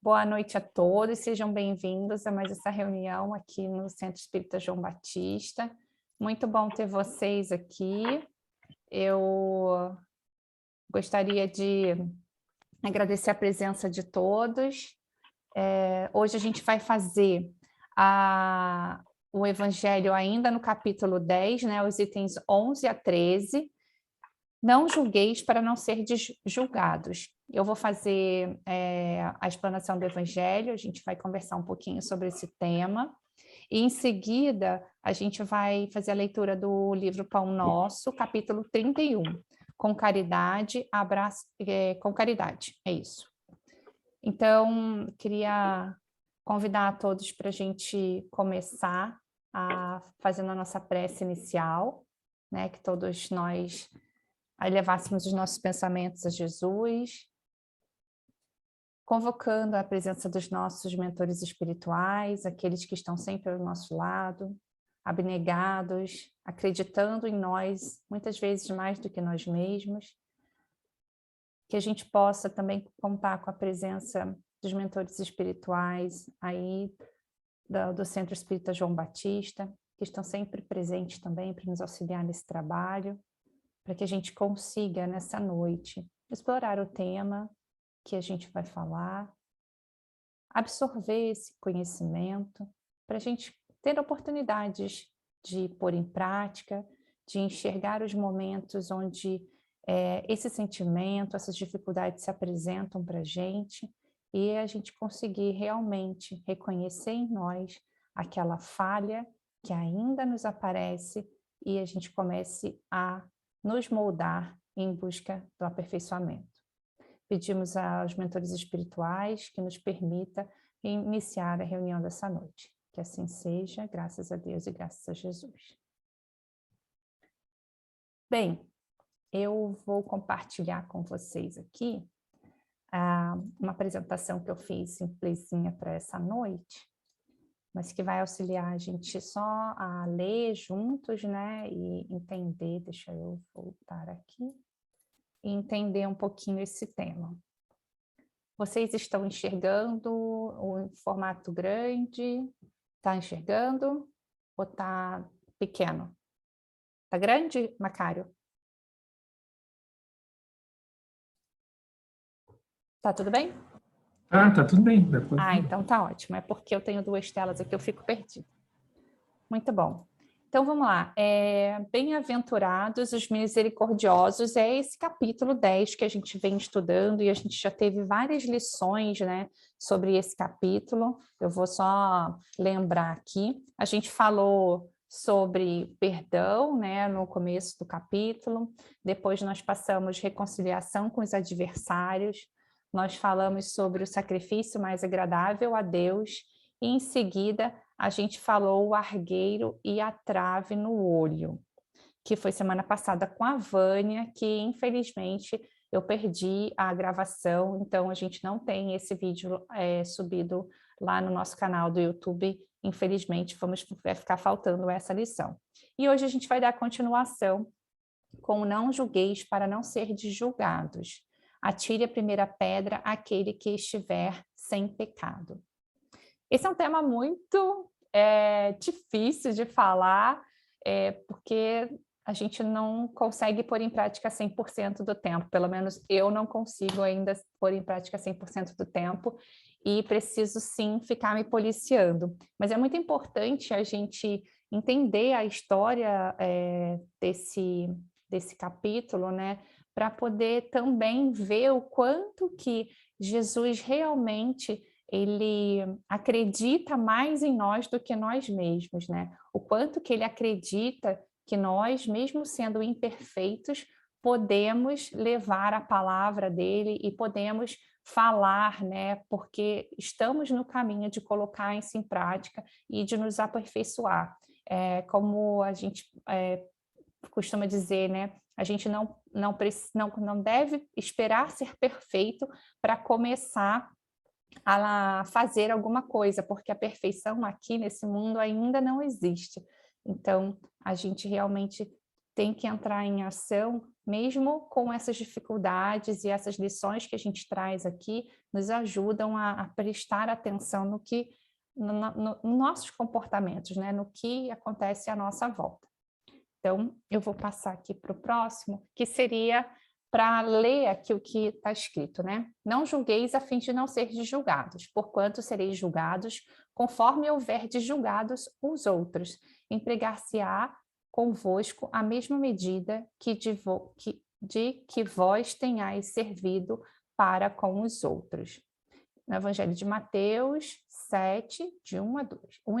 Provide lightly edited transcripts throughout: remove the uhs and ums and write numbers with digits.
Boa noite a todos, sejam bem-vindos a mais essa reunião aqui no Centro Espírita João Batista. Muito bom ter vocês aqui. Eu gostaria de agradecer a presença de todos. Hoje a gente vai fazer o Evangelho ainda no capítulo 10, né, os itens 11 a 13. Não julgueis para não ser julgados. Eu vou fazer a explanação do Evangelho, a gente vai conversar um pouquinho sobre esse tema, e em seguida a gente vai fazer a leitura do livro Pão Nosso, capítulo 31, com caridade, com caridade, é isso. Então, queria convidar a todos para a gente começar fazendo a nossa prece inicial, né, que todos nós levássemos os nossos pensamentos a Jesus, convocando a presença dos nossos mentores espirituais, aqueles que estão sempre ao nosso lado, abnegados, acreditando em nós, muitas vezes mais do que nós mesmos, que a gente possa também contar com a presença dos mentores espirituais aí do Centro Espírita João Batista, que estão sempre presentes também para nos auxiliar nesse trabalho, para que a gente consiga, nessa noite, explorar o tema que a gente vai falar, absorver esse conhecimento, para a gente ter oportunidades de pôr em prática, de enxergar os momentos onde esse sentimento, essas dificuldades se apresentam para a gente e a gente conseguir realmente reconhecer em nós aquela falha que ainda nos aparece e a gente comece a nos moldar em busca do aperfeiçoamento. Pedimos aos mentores espirituais que nos permita iniciar a reunião dessa noite. Que assim seja, graças a Deus e graças a Jesus. Bem, eu vou compartilhar com vocês aqui uma apresentação que eu fiz simplesinha para essa noite, mas que vai auxiliar a gente só a ler juntos, né, e entender. Deixa eu voltar aqui e entender um pouquinho esse tema. Vocês estão enxergando o formato grande? Está enxergando ou está pequeno? Está grande, Macário? Tá tudo bem? Tá tudo bem. Então tá ótimo. É porque eu tenho duas telas aqui, eu fico perdida. Muito bom. Então vamos lá. Bem-aventurados os misericordiosos é esse capítulo 10 que a gente vem estudando e a gente já teve várias lições, né, sobre esse capítulo. Eu vou só lembrar aqui. A gente falou sobre perdão, né, no começo do capítulo. Depois nós passamos reconciliação com os adversários. Nós falamos sobre o sacrifício mais agradável a Deus e em seguida a gente falou o argueiro e a trave no olho, que foi semana passada com a Vânia, que infelizmente eu perdi a gravação, então a gente não tem esse vídeo subido lá no nosso canal do YouTube, infelizmente vai ficar faltando essa lição. E hoje a gente vai dar continuação com não julgueis para não ser julgados. Atire a primeira pedra aquele que estiver sem pecado. Esse é um tema muito difícil de falar, porque a gente não consegue pôr em prática 100% do tempo, pelo menos eu não consigo ainda pôr em prática 100% do tempo, e preciso sim ficar me policiando. Mas é muito importante a gente entender a história desse capítulo, né, para poder também ver o quanto que Jesus realmente ele acredita mais em nós do que nós mesmos, né? O quanto que ele acredita que nós, mesmo sendo imperfeitos, podemos levar a palavra dele e podemos falar, né? Porque estamos no caminho de colocar isso em prática e de nos aperfeiçoar. Como a gente costuma dizer, né? A gente não deve esperar ser perfeito para começar a fazer alguma coisa, porque a perfeição aqui nesse mundo ainda não existe. Então, a gente realmente tem que entrar em ação, mesmo com essas dificuldades e essas lições que a gente traz aqui, nos ajudam a prestar atenção nos nossos comportamentos, né? No que acontece à nossa volta. Então, eu vou passar aqui para o próximo, que seria para ler aqui o que está escrito, né? Não julgueis a fim de não ser julgados, porquanto sereis julgados conforme houverdes julgados os outros. Empregar-se-á convosco a mesma medida de que vós tenhais servido para com os outros. No Evangelho de Mateus 7, de 1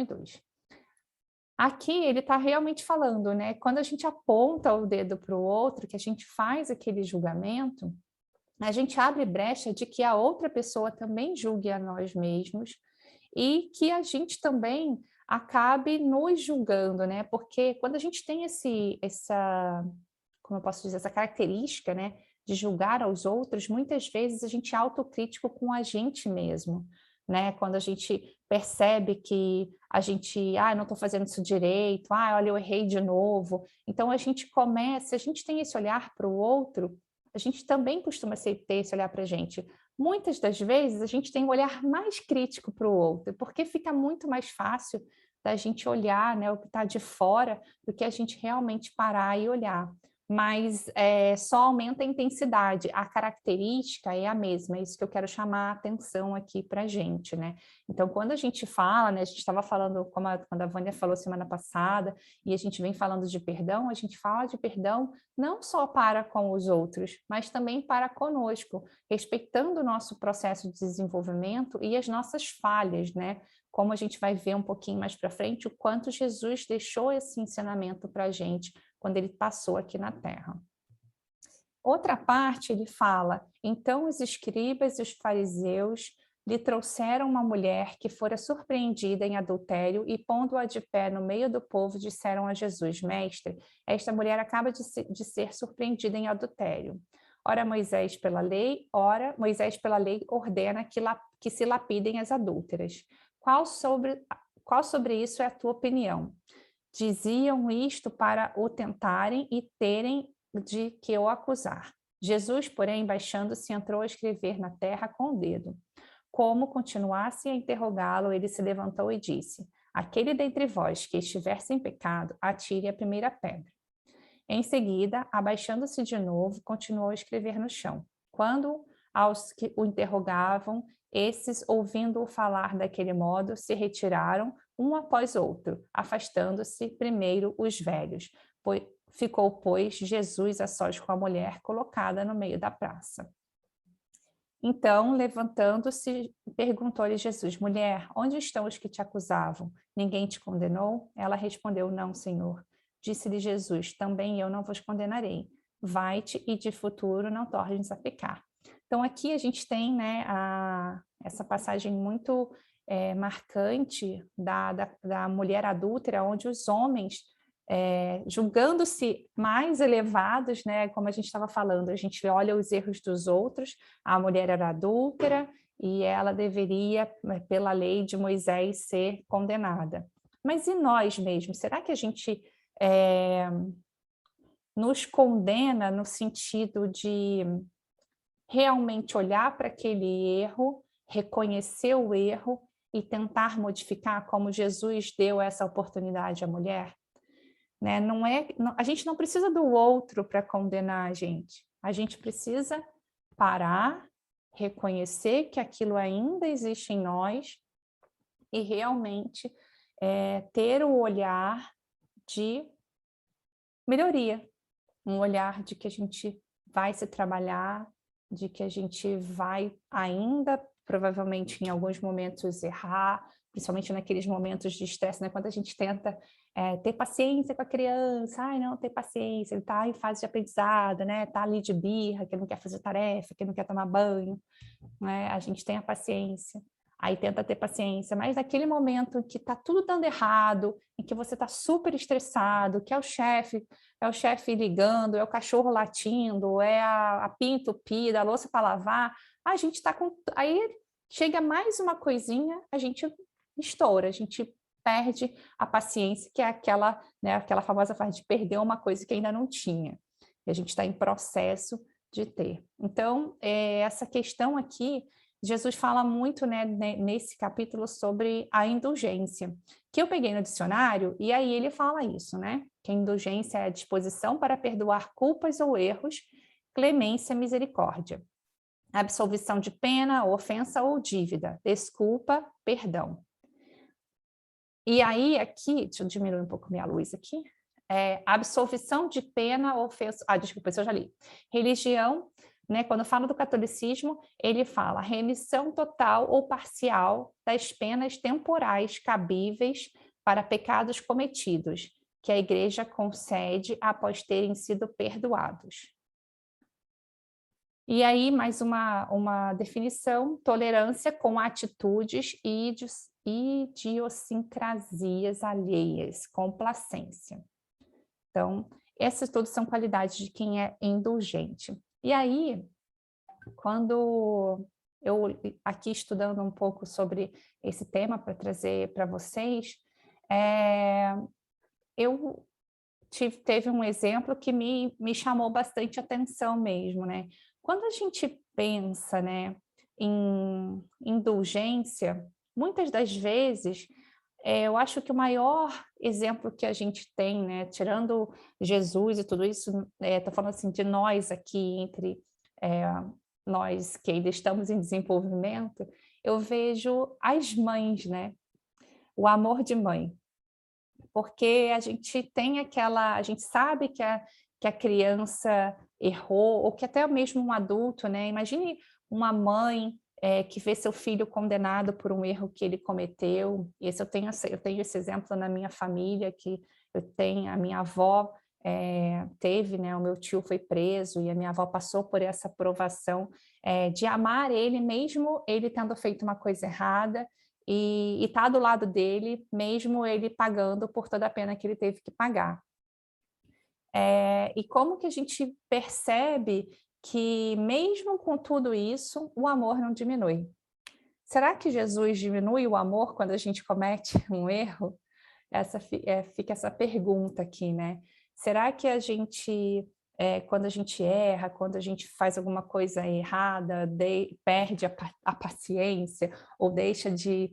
e 2. Aqui ele está realmente falando, né? Quando a gente aponta o dedo para o outro, que a gente faz aquele julgamento, a gente abre brecha de que a outra pessoa também julgue a nós mesmos e que a gente também acabe nos julgando, né? Porque quando a gente tem como eu posso dizer, essa característica, né, de julgar aos outros, muitas vezes a gente é autocrítico com a gente mesmo, né? Quando a gente percebe que a gente, não estou fazendo isso direito, olha, eu errei de novo. Então a gente começa, a gente tem esse olhar para o outro, a gente também costuma ter esse olhar para a gente. Muitas das vezes a gente tem um olhar mais crítico para o outro, porque fica muito mais fácil da gente olhar, né, o que está de fora, do que a gente realmente parar e olhar. Mas só aumenta a intensidade, a característica é a mesma, é isso que eu quero chamar a atenção aqui para a gente, né? Então, quando a gente fala, né, a gente estava falando, quando a Vânia falou semana passada, e a gente vem falando de perdão, a gente fala de perdão não só para com os outros, mas também para conosco, respeitando o nosso processo de desenvolvimento e as nossas falhas, né? Como a gente vai ver um pouquinho mais para frente, o quanto Jesus deixou esse ensinamento para a gente quando ele passou aqui na Terra. Outra parte, ele fala, então os escribas e os fariseus lhe trouxeram uma mulher que fora surpreendida em adultério e, pondo-a de pé no meio do povo, disseram a Jesus, mestre, esta mulher acaba de ser surpreendida em adultério. Ora, Moisés pela lei ordena que se lapidem as adúlteras. Qual sobre isso é a tua opinião? Diziam isto para o tentarem e terem de que o acusar. Jesus, porém, baixando-se, entrou a escrever na terra com o dedo. Como continuassem a interrogá-lo, ele se levantou e disse, aquele dentre vós que estiver sem pecado, atire a primeira pedra. Em seguida, abaixando-se de novo, continuou a escrever no chão. Quando aos que o interrogavam, esses, ouvindo-o falar daquele modo, se retiraram, um após outro, afastando-se primeiro os velhos. Ficou, pois, Jesus a sós com a mulher colocada no meio da praça. Então, levantando-se, perguntou-lhe Jesus, mulher, onde estão os que te acusavam? Ninguém te condenou? Ela respondeu, não, Senhor. Disse-lhe Jesus, também eu não vos condenarei. Vai-te e de futuro não tornes a pecar. Então, aqui a gente tem, né, essa passagem muito marcante da mulher adúltera, onde os homens, julgando-se mais elevados, né, como a gente estava falando, a gente olha os erros dos outros, a mulher era adúltera e ela deveria, pela lei de Moisés, ser condenada. Mas e nós mesmos? Será que a gente nos condena no sentido de realmente olhar para aquele erro, reconhecer o erro e tentar modificar, como Jesus deu essa oportunidade à mulher? Né? A gente não precisa do outro para condenar a gente precisa parar, reconhecer que aquilo ainda existe em nós e realmente ter o olhar de melhoria, um olhar de que a gente vai se trabalhar, de que a gente vai ainda, provavelmente em alguns momentos, errar, principalmente naqueles momentos de estresse, né? Quando a gente tenta ter paciência com a criança, não, ter paciência, ele está em fase de aprendizado, né? Está ali de birra, que não quer fazer tarefa, que não quer tomar banho, né? A gente tem a paciência, aí tenta ter paciência, mas naquele momento que está tudo dando errado, em que você está super estressado, que é o chefe ligando, é o cachorro latindo, é a pia entupida, a louça para lavar, a gente está com... Aí chega mais uma coisinha, a gente estoura, a gente perde a paciência, que é aquela, né, aquela famosa frase de perder uma coisa que ainda não tinha. E a gente está em processo de ter. Então, essa questão aqui, Jesus fala muito, né, nesse capítulo sobre a indulgência, que eu peguei no dicionário, e aí ele fala isso, né? Que a indulgência é a disposição para perdoar culpas ou erros, clemência, misericórdia. Absolvição de pena, ofensa ou dívida, desculpa, perdão. E aí, aqui, deixa eu diminuir um pouco minha luz aqui, absolvição de pena, ofensa... desculpa, isso eu já li. Religião, né, quando fala do catolicismo, ele fala remissão total ou parcial das penas temporais cabíveis para pecados cometidos, que a igreja concede após terem sido perdoados. E aí, mais uma definição, tolerância com atitudes e idiosincrasias alheias, complacência. Então, essas todas são qualidades de quem é indulgente. E aí, quando eu, aqui estudando um pouco sobre esse tema para trazer para vocês, teve um exemplo que me chamou bastante atenção mesmo, né? Quando a gente pensa, né, em indulgência, muitas das vezes, eu acho que o maior exemplo que a gente tem, né, tirando Jesus e tudo isso, estou falando assim de nós aqui, entre nós que ainda estamos em desenvolvimento, eu vejo as mães, né? O amor de mãe. Porque a gente tem a gente sabe que a criança errou, ou que até mesmo um adulto, né? Imagine uma mãe que vê seu filho condenado por um erro que ele cometeu. E eu tenho esse exemplo na minha família, que eu tenho, a minha avó teve, né? O meu tio foi preso e a minha avó passou por essa provação de amar ele, mesmo ele tendo feito uma coisa errada, e estar do lado dele, mesmo ele pagando por toda a pena que ele teve que pagar. E como que a gente percebe que, mesmo com tudo isso, o amor não diminui? Será que Jesus diminui o amor quando a gente comete um erro? Fica essa pergunta aqui, né? Será que a gente, quando a gente erra, quando a gente faz alguma coisa errada, perde a paciência, ou deixa de,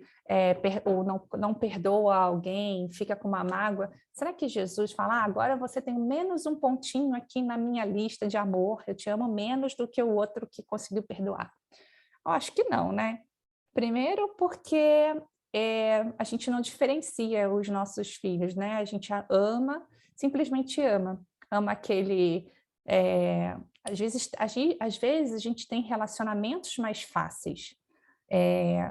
ou não perdoa alguém, fica com uma mágoa? Será que Jesus fala, agora você tem menos um pontinho aqui na minha lista de amor, eu te amo menos do que o outro que conseguiu perdoar? Eu acho que não, né? Primeiro porque a gente não diferencia os nossos filhos, né? A gente ama, simplesmente ama. Ama aquele... às vezes a gente tem relacionamentos mais fáceis.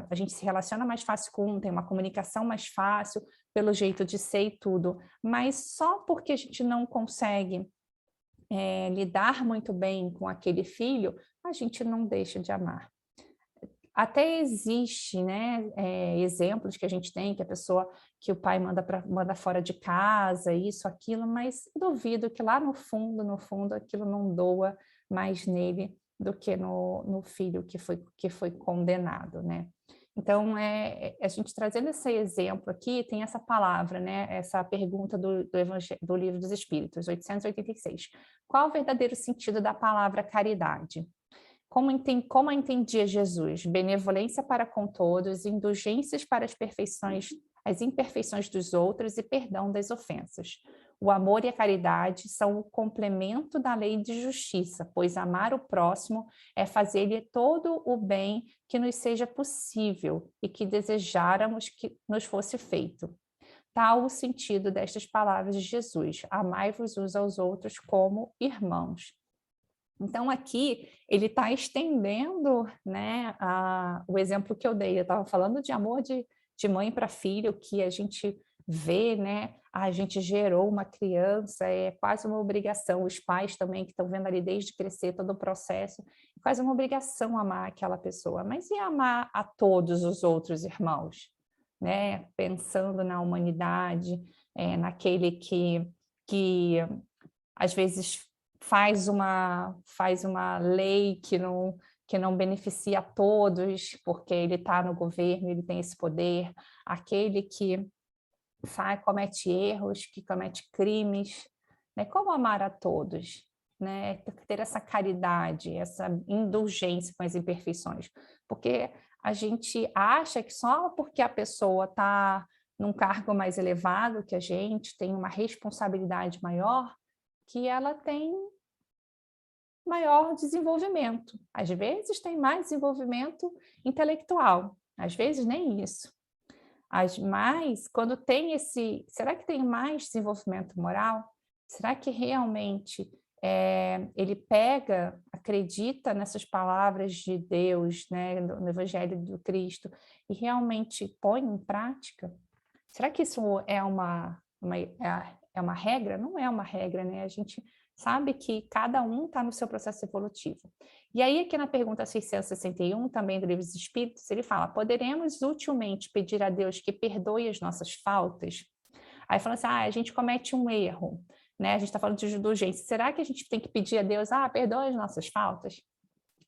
A gente se relaciona mais fácil com um, tem uma comunicação mais fácil, pelo jeito de ser e tudo. Mas só porque a gente não consegue lidar muito bem com aquele filho, a gente não deixa de amar. Até existe, né, exemplos que a gente tem, que o pai manda fora de casa, isso, aquilo, mas duvido que lá no fundo, aquilo não doa mais nele do que no filho que foi condenado, né? Então, a gente trazendo esse exemplo aqui, tem essa palavra, né, essa pergunta do Livro dos Espíritos, 886. Qual o verdadeiro sentido da palavra caridade? Como a entendia Jesus? Benevolência para com todos, indulgências para as imperfeições dos outros e perdão das ofensas. O amor e a caridade são o complemento da lei de justiça, pois amar o próximo é fazer-lhe todo o bem que nos seja possível e que desejáramos que nos fosse feito. Tal o sentido destas palavras de Jesus: amai-vos uns aos outros como irmãos. Então, aqui, ele está estendendo, né, o exemplo que eu dei. Eu estava falando de amor de mãe para filho, que a gente vê, né, a gente gerou uma criança, é quase uma obrigação. Os pais também, que estão vendo ali desde crescer todo o processo, é quase uma obrigação amar aquela pessoa. Mas e amar a todos os outros irmãos? Né? Pensando na humanidade, naquele que às vezes faz uma lei que não beneficia a todos, porque ele está no governo, ele tem esse poder, aquele que comete erros, que comete crimes, né? Como amar a todos, né? Ter essa caridade, essa indulgência com as imperfeições, porque a gente acha que só porque a pessoa está num cargo mais elevado que a gente, tem uma responsabilidade maior, que ela tem maior desenvolvimento. Às vezes tem mais desenvolvimento intelectual, às vezes nem isso. Mas quando tem será que tem mais desenvolvimento moral? Será que realmente ele acredita nessas palavras de Deus, né, no Evangelho do Cristo, e realmente põe em prática? Será que isso é uma regra? Não é uma regra, né? A gente sabe que cada um está no seu processo evolutivo. E aí, aqui na pergunta 661, também do Livro dos Espíritos, ele fala: poderemos utilmente pedir a Deus que perdoe as nossas faltas? Aí fala assim: a gente comete um erro, né? A gente está falando de indulgência. Será que a gente tem que pedir a Deus: perdoe as nossas faltas?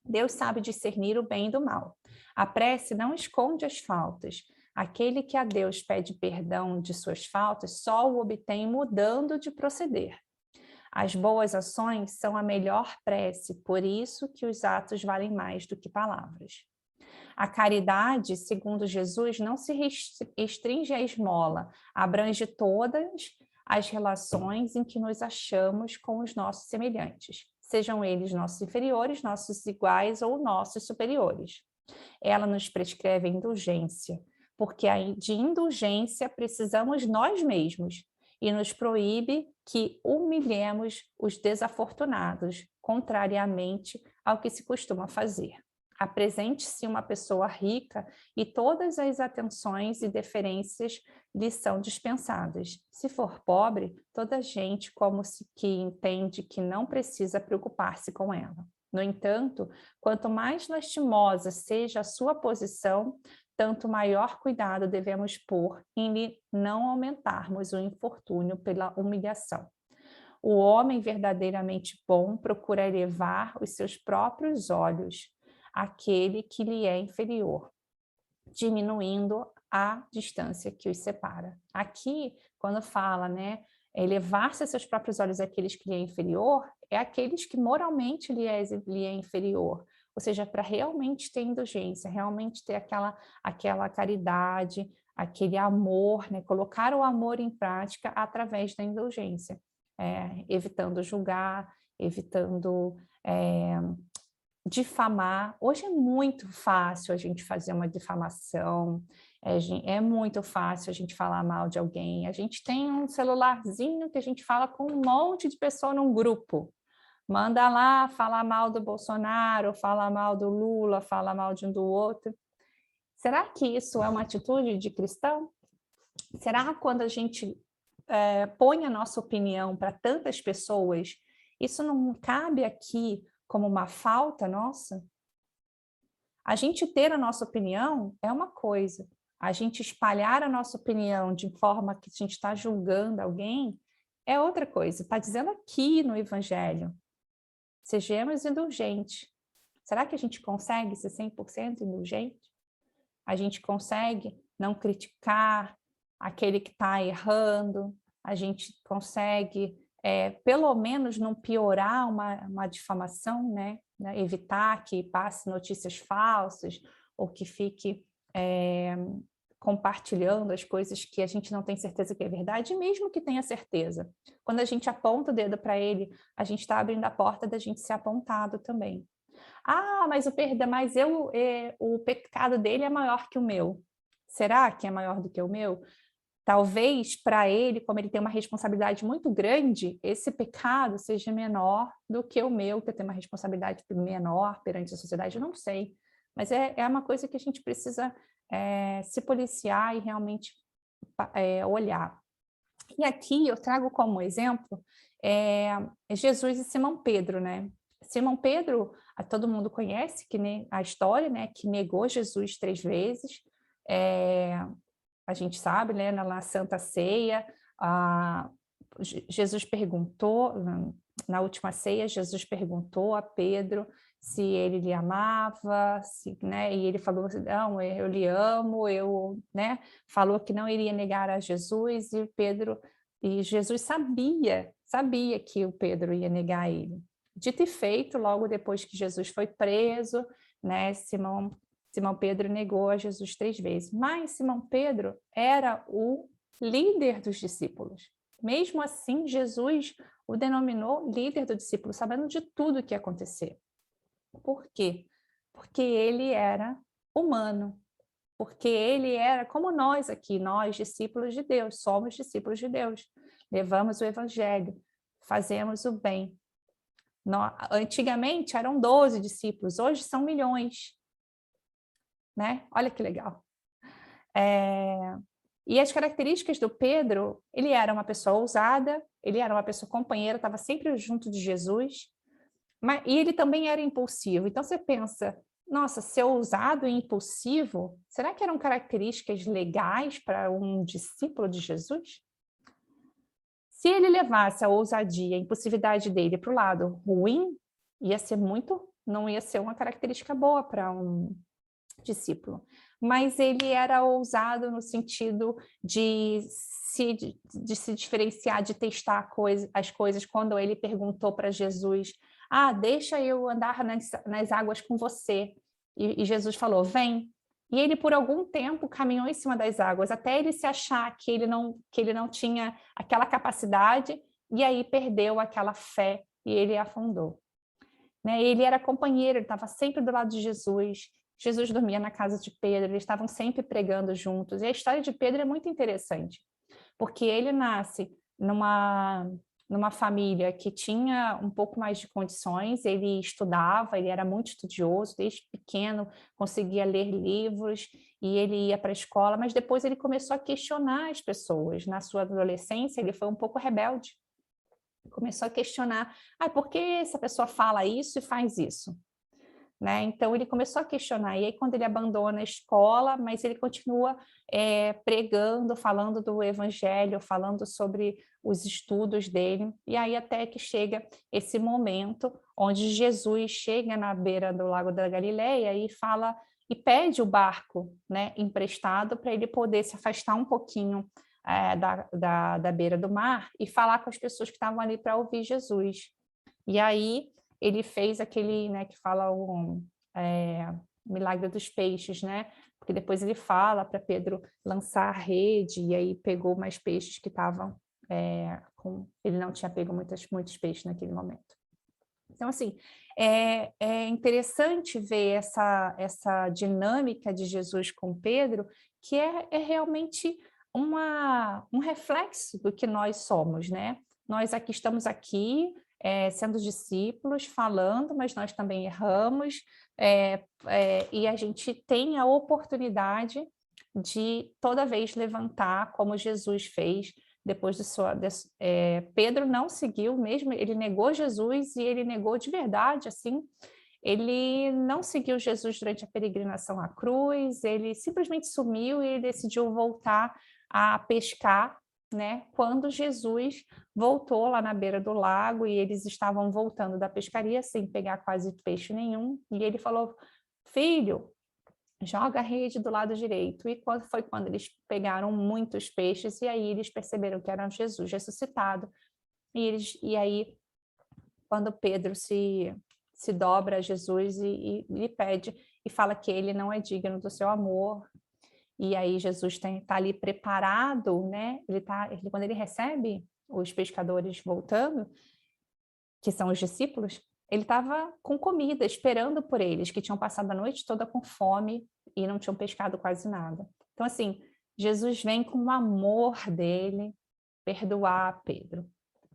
Deus sabe discernir o bem do mal. A prece não esconde as faltas. Aquele que a Deus pede perdão de suas faltas só o obtém mudando de proceder. As boas ações são a melhor prece, por isso que os atos valem mais do que palavras. A caridade, segundo Jesus, não se restringe à esmola, abrange todas as relações em que nos achamos com os nossos semelhantes, sejam eles nossos inferiores, nossos iguais ou nossos superiores. Ela nos prescreve a indulgência, porque de indulgência precisamos nós mesmos, e nos proíbe que humilhemos os desafortunados, contrariamente ao que se costuma fazer. Apresente-se uma pessoa rica e todas as atenções e deferências lhe são dispensadas. Se for pobre, toda gente como se que entende que não precisa preocupar-se com ela. No entanto, quanto mais lastimosa seja a sua posição, tanto maior cuidado devemos pôr em lhe não aumentarmos o infortúnio pela humilhação. O homem verdadeiramente bom procura elevar os seus próprios olhos àquele que lhe é inferior, diminuindo a distância que os separa. Aqui, quando fala, né, elevar-se a seus próprios olhos àqueles que lhe é inferior, é aqueles que moralmente lhe é inferior, ou seja, para realmente ter indulgência, realmente ter aquela caridade, aquele amor, né? Colocar o amor em prática através da indulgência, evitando julgar, evitando difamar. Hoje é muito fácil a gente fazer uma difamação, é muito fácil a gente falar mal de alguém. A gente tem um celularzinho que a gente fala com um monte de pessoa num grupo. Manda lá falar mal do Bolsonaro, falar mal do Lula, falar mal de um do outro. Será que isso é uma atitude de cristão? Será que quando a gente põe a nossa opinião para tantas pessoas, isso não cabe aqui como uma falta nossa? A gente ter a nossa opinião é uma coisa, a gente espalhar a nossa opinião de forma que a gente está julgando alguém é outra coisa. Está dizendo aqui no Evangelho: sejamos indulgentes. Será que a gente consegue ser 100% indulgente? A gente consegue não criticar aquele que está errando? A gente consegue, pelo menos, não piorar uma difamação, né? Evitar que passe notícias falsas ou que fique compartilhando as coisas que a gente não tem certeza que é verdade, mesmo que tenha certeza. Quando a gente aponta o dedo para ele, a gente está abrindo a porta da gente ser apontado também. Mas o pecado dele é maior que o meu. Será que é maior do que o meu? Talvez para ele, como ele tem uma responsabilidade muito grande, esse pecado seja menor do que o meu, que eu tenho uma responsabilidade menor perante a sociedade, eu não sei. Mas é uma coisa que a gente precisa se policiar e realmente olhar. E aqui eu trago como exemplo Jesus e Simão Pedro, né? Simão Pedro, todo mundo conhece a história, né? Que negou Jesus 3 vezes. A gente sabe, né? Na Santa Ceia, Jesus perguntou, na última ceia, Jesus perguntou a Pedro se ele lhe amava, né? E ele falou assim, não, eu lhe amo, né? Falou que não iria negar a Jesus, e Jesus sabia que o Pedro ia negar ele. Dito e feito, logo depois que Jesus foi preso, né? Simão Pedro negou a Jesus 3 vezes. Mas Simão Pedro era o líder dos discípulos. Mesmo assim, Jesus o denominou líder do discípulo, sabendo de tudo o que ia acontecer. Por quê? Porque ele era humano, porque ele era como nós aqui, nós, discípulos de Deus, somos discípulos de Deus. Levamos o evangelho, fazemos o bem. Antigamente eram 12 discípulos, hoje são milhões. Né? Olha que legal. E as características do Pedro, ele era uma pessoa ousada, ele era uma pessoa companheira, estava sempre junto de Jesus, e ele também era impulsivo. Então você pensa, nossa, ser ousado e impulsivo, será que eram características legais para um discípulo de Jesus? Se ele levasse a ousadia, a impulsividade dele para o lado ruim, não ia ser uma característica boa para um discípulo. Mas ele era ousado no sentido de se diferenciar, de testar as coisas. Quando ele perguntou para Jesus, deixa eu andar nas águas com você. E Jesus falou, vem. E ele, por algum tempo, caminhou em cima das águas, até ele se achar que ele não tinha aquela capacidade, e aí perdeu aquela fé e ele afundou. Né? Ele era companheiro, ele estava sempre do lado de Jesus. Jesus dormia na casa de Pedro, eles estavam sempre pregando juntos. E a história de Pedro é muito interessante, porque ele nasce numa família que tinha um pouco mais de condições, ele estudava, ele era muito estudioso, desde pequeno conseguia ler livros e ele ia para a escola, mas depois ele começou a questionar as pessoas. Na sua adolescência, ele foi um pouco rebelde. Começou a questionar, por que essa pessoa fala isso e faz isso? Né? Então, ele começou a questionar, e aí quando ele abandona a escola, mas ele continua pregando, falando do evangelho, falando sobre os estudos dele, e aí até que chega esse momento onde Jesus chega na beira do Lago da Galileia e fala, e pede o barco, né, emprestado para ele poder se afastar um pouquinho da beira do mar e falar com as pessoas que estavam ali para ouvir Jesus. E aí ele fez aquele, né, que fala o milagre dos peixes, né? Porque depois ele fala para Pedro lançar a rede, e aí pegou mais peixes que estavam ele não tinha pego muitos peixes naquele momento. Então, assim, é interessante ver essa dinâmica de Jesus com Pedro, que é realmente um reflexo do que nós somos, né? Nós estamos aqui, sendo discípulos, falando, mas nós também erramos, e a gente tem a oportunidade de toda vez levantar, como Jesus fez, depois Pedro não seguiu mesmo, ele negou Jesus e ele negou de verdade, assim, ele não seguiu Jesus durante a peregrinação à cruz, ele simplesmente sumiu e decidiu voltar a pescar, né? Quando Jesus voltou lá na beira do lago e eles estavam voltando da pescaria sem pegar quase peixe nenhum, e ele falou, filho, joga a rede do lado direito. E foi quando eles pegaram muitos peixes, e aí eles perceberam que era Jesus ressuscitado. E aí, quando Pedro se dobra a Jesus e lhe pede, e fala que ele não é digno do seu amor, e aí Jesus está ali preparado, né? Quando ele recebe os pescadores voltando, que são os discípulos, ele estava com comida, esperando por eles, que tinham passado a noite toda com fome e não tinham pescado quase nada. Então, assim, Jesus vem com o amor dele perdoar Pedro,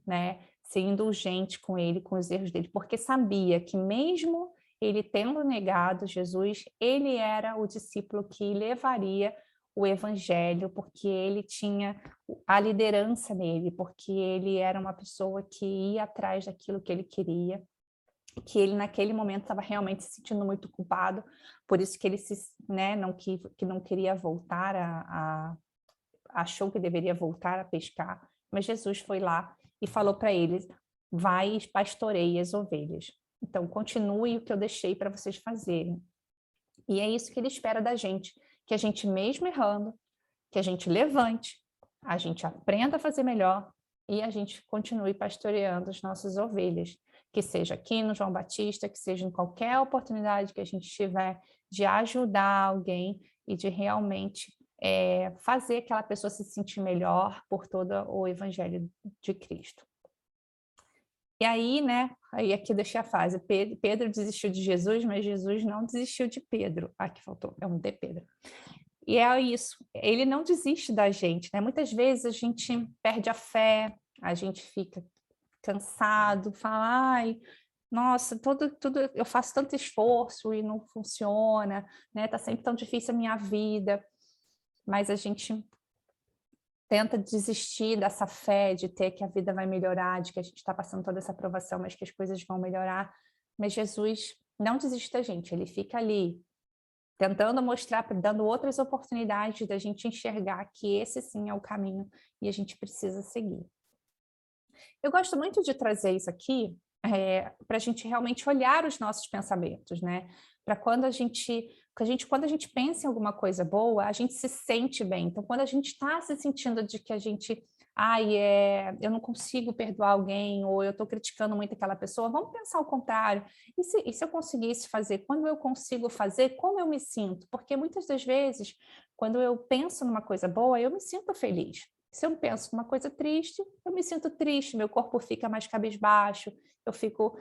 né? Ser indulgente com ele, com os erros dele, porque sabia que mesmo ele tendo negado Jesus, ele era o discípulo que levaria o evangelho, porque ele tinha a liderança nele, porque ele era uma pessoa que ia atrás daquilo que ele queria, que ele naquele momento estava realmente se sentindo muito culpado, por isso que ele não queria voltar achou que deveria voltar a pescar, mas Jesus foi lá e falou para eles, vai e pastoreie as ovelhas. Então, continue o que eu deixei para vocês fazerem. E é isso que ele espera da gente, que a gente mesmo errando, que a gente levante, a gente aprenda a fazer melhor e a gente continue pastoreando as nossas ovelhas, que seja aqui no João Batista, que seja em qualquer oportunidade que a gente tiver de ajudar alguém e de realmente fazer aquela pessoa se sentir melhor por todo o Evangelho de Cristo. E aí, né, aí aqui deixei a frase, Pedro desistiu de Jesus, mas Jesus não desistiu de Pedro. Aqui faltou, é um de Pedro. E é isso, ele não desiste da gente, né? Muitas vezes a gente perde a fé, a gente fica cansado, fala, ai, nossa, tudo eu faço tanto esforço e não funciona, né? Tá sempre tão difícil a minha vida, mas a gente tenta desistir dessa fé de ter que a vida vai melhorar, de que a gente está passando toda essa aprovação, mas que as coisas vão melhorar. Mas Jesus não desiste da gente, ele fica ali, tentando mostrar, dando outras oportunidades da gente enxergar que esse sim é o caminho e a gente precisa seguir. Eu gosto muito de trazer isso aqui para a gente realmente olhar os nossos pensamentos, né? Para quando a gente pensa em alguma coisa boa, a gente se sente bem. Então, quando a gente está se sentindo de que a gente, eu não consigo perdoar alguém, ou eu estou criticando muito aquela pessoa, vamos pensar o contrário. E se eu conseguisse fazer? Quando eu consigo fazer, como eu me sinto? Porque muitas das vezes, quando eu penso numa coisa boa, eu me sinto feliz. Se eu penso numa coisa triste, eu me sinto triste, meu corpo fica mais cabisbaixo, eu fico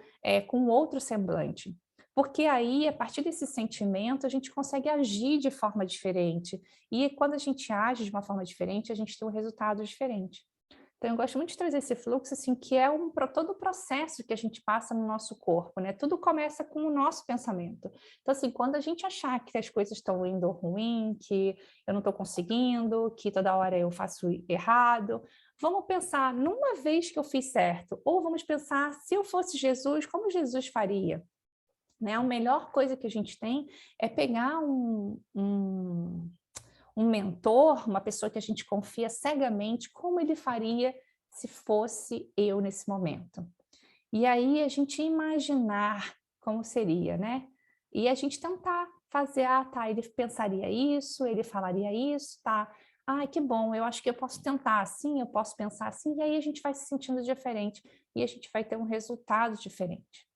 com outro semblante. Porque aí, a partir desse sentimento, a gente consegue agir de forma diferente. E quando a gente age de uma forma diferente, a gente tem um resultado diferente. Então, eu gosto muito de trazer esse fluxo, assim, que é todo o processo que a gente passa no nosso corpo, né? Tudo começa com o nosso pensamento. Então, assim, quando a gente achar que as coisas estão indo ruim, que eu não estou conseguindo, que toda hora eu faço errado, vamos pensar, numa vez que eu fiz certo, ou vamos pensar, se eu fosse Jesus, como Jesus faria? Né? A melhor coisa que a gente tem é pegar um mentor, uma pessoa que a gente confia cegamente, como ele faria se fosse eu nesse momento. E aí a gente imaginar como seria, né? E a gente tentar fazer, ele pensaria isso, ele falaria isso, tá? Ai, que bom, eu acho que eu posso tentar assim, eu posso pensar assim, e aí a gente vai se sentindo diferente, e a gente vai ter um resultado diferente.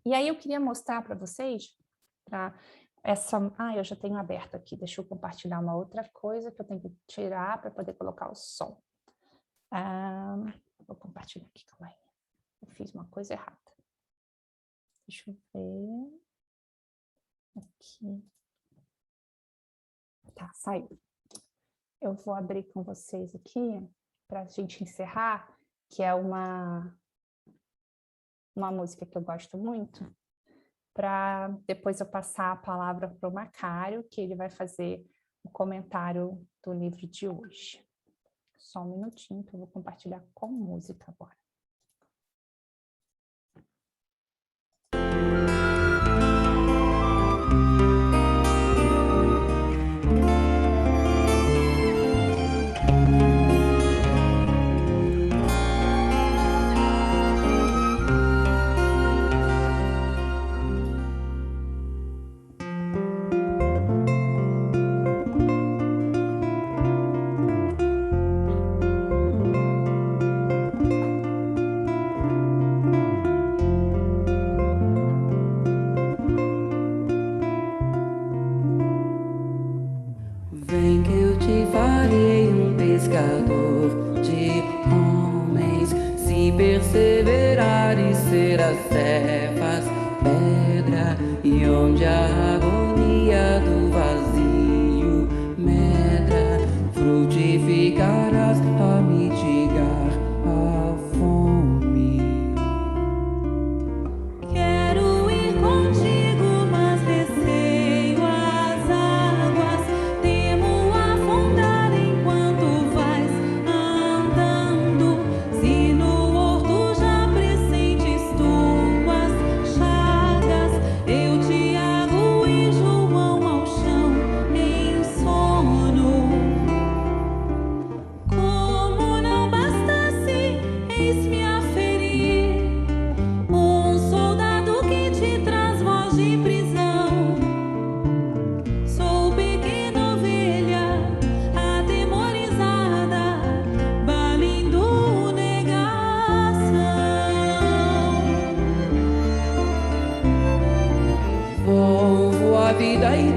E aí eu queria mostrar para vocês, eu já tenho aberto aqui, deixa eu compartilhar uma outra coisa que eu tenho que tirar para poder colocar o som. Vou compartilhar aqui, calma aí. Eu fiz uma coisa errada. Deixa eu ver. Aqui. Tá, saiu. Eu vou abrir com vocês aqui, para a gente encerrar, que é uma música que eu gosto muito, para depois eu passar a palavra para o Macário, que ele vai fazer o comentário do livro de hoje. Só um minutinho que eu vou compartilhar com música agora. Eu te aguardo.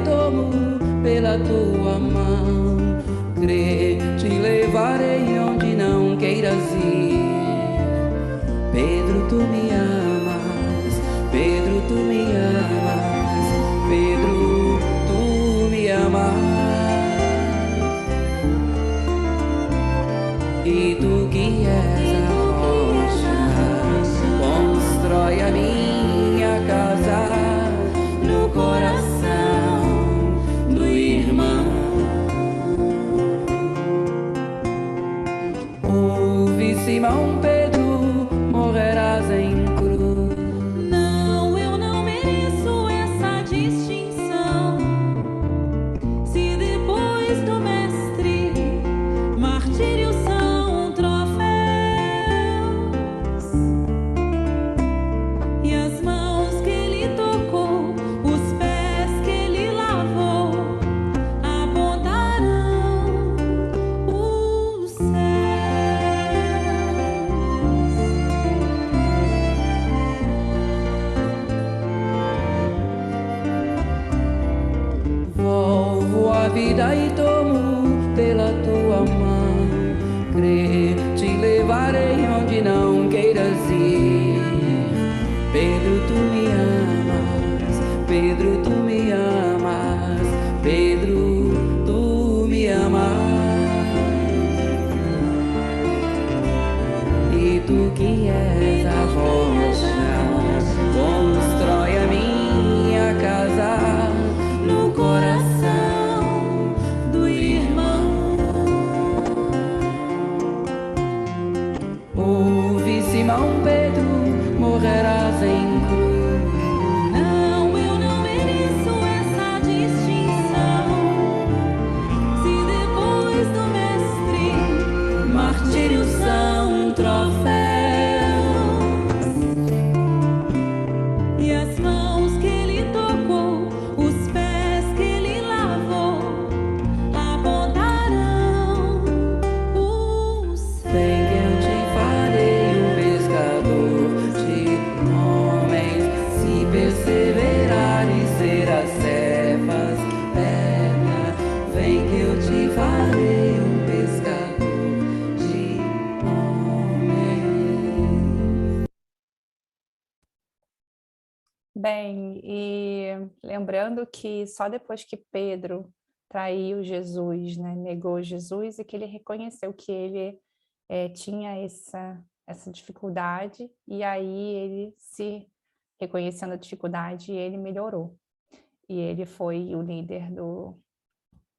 tomo pela tua mão. Crê, te levarei onde não queiras ir. Pedro, tu me amas. Pedro, tu me amas. Pedro, tu me amas. E tu que és a rocha, constrói a minha casa no coração do irmão. Ouve, Simão Pedro, morrerás em cruz. Não, eu não mereço essa distinção. Se depois do mestre, martírio são troféus, e as mãos que ele tocou, os pés que ele lavou, apontarão os céus. Volvo a vida e tomo pela tua mão. Crê, te levarei onde não queiras ir. Pedro, tu me amas. Pedro, tu me amas. Pedro, tu me amas. E tu que és a rocha, constrói a minha casa no coração do irmão. Ouve, Simão Pedro, morrerás em cruz. Não, eu não mereço essa distinção. Se depois do mestre, Martírio são troféus, e as mãos que ele tocou, os pés que ele lavou, apontarão o céu. vem que eu te farei um pescador de homens. Se perseverares, serás cefas, pega. Vem que eu te farei um pescador de homens. Bem, e lembrando que só depois que Pedro traiu Jesus, né, negou Jesus, e que ele reconheceu que ele tinha essa dificuldade, e aí ele se reconhecendo a dificuldade, ele melhorou. E ele foi o líder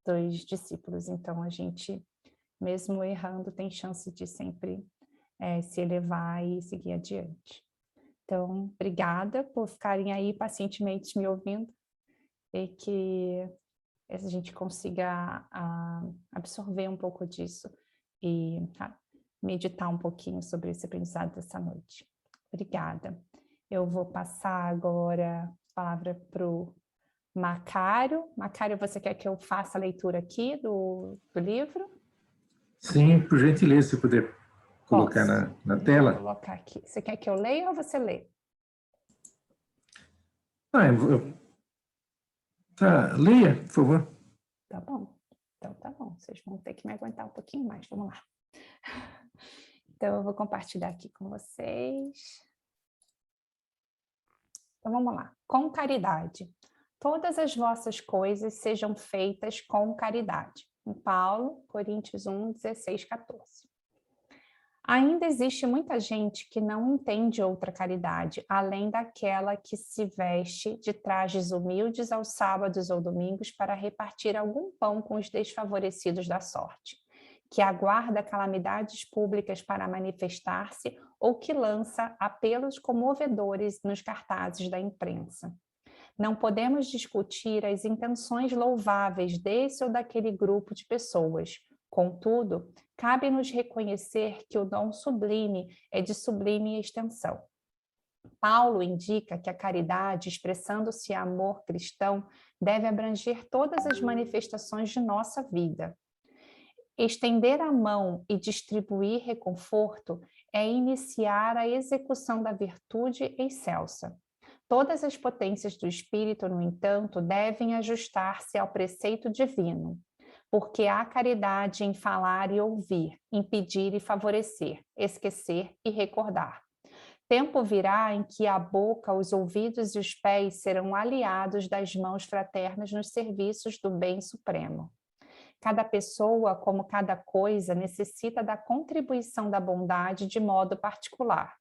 dos discípulos. Então, a gente, mesmo errando, tem chance de sempre se elevar e seguir adiante. Então, obrigada por ficarem aí pacientemente me ouvindo e que a gente consiga absorver um pouco disso e meditar um pouquinho sobre esse aprendizado dessa noite. Obrigada. Eu vou passar agora a palavra para o Macário. Macário, você quer que eu faça a leitura aqui do livro? Sim, por gentileza, se puder colocar Posso. na tela. Vou colocar aqui. Você quer que eu leia ou você lê? Leia, por favor. Tá bom. Então tá bom. Vocês vão ter que me aguentar um pouquinho mais. Vamos lá. Então eu vou compartilhar aqui com vocês. Então vamos lá. Com caridade. Todas as vossas coisas sejam feitas com caridade. Em Paulo, Coríntios 1, 16, 14. Ainda existe muita gente que não entende outra caridade, além daquela que se veste de trajes humildes aos sábados ou domingos para repartir algum pão com os desfavorecidos da sorte, que aguarda calamidades públicas para manifestar-se ou que lança apelos comovedores nos cartazes da imprensa. Não podemos discutir as intenções louváveis desse ou daquele grupo de pessoas. Contudo, cabe-nos reconhecer que o dom sublime é de sublime extensão. Paulo indica que a caridade, expressando-se amor cristão, deve abranger todas as manifestações de nossa vida. Estender a mão e distribuir reconforto é iniciar a execução da virtude excelsa. Todas as potências do espírito, no entanto, devem ajustar-se ao preceito divino, porque há caridade em falar e ouvir, em pedir e favorecer, esquecer e recordar. Tempo virá em que a boca, os ouvidos e os pés serão aliados das mãos fraternas nos serviços do bem supremo. Cada pessoa, como cada coisa, necessita da contribuição da bondade de modo particular.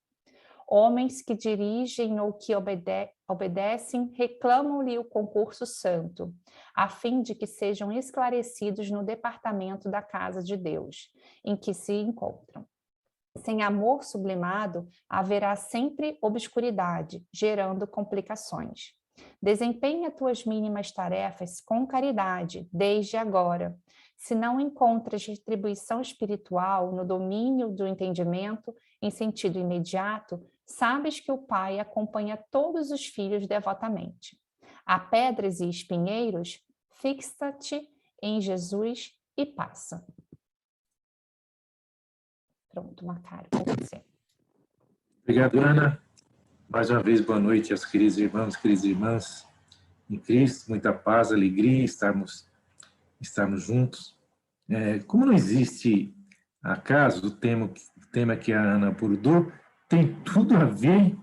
Homens que dirigem ou que obedecem reclamam-lhe o concurso santo, a fim de que sejam esclarecidos no departamento da casa de Deus, em que se encontram. Sem amor sublimado, haverá sempre obscuridade, gerando complicações. Desempenha tuas mínimas tarefas com caridade, desde agora. Se não encontras retribuição espiritual no domínio do entendimento, em sentido imediato, sabes que o Pai acompanha todos os filhos devotamente. Há pedras e espinheiros, fixa-te em Jesus e passa. Pronto, Macário, com você. Obrigado, Ana. Mais uma vez, boa noite aos queridos irmãos, queridas irmãs em Cristo. Muita paz, alegria, estarmos juntos. Como não existe acaso, o tema que a Ana abordou tem tudo a ver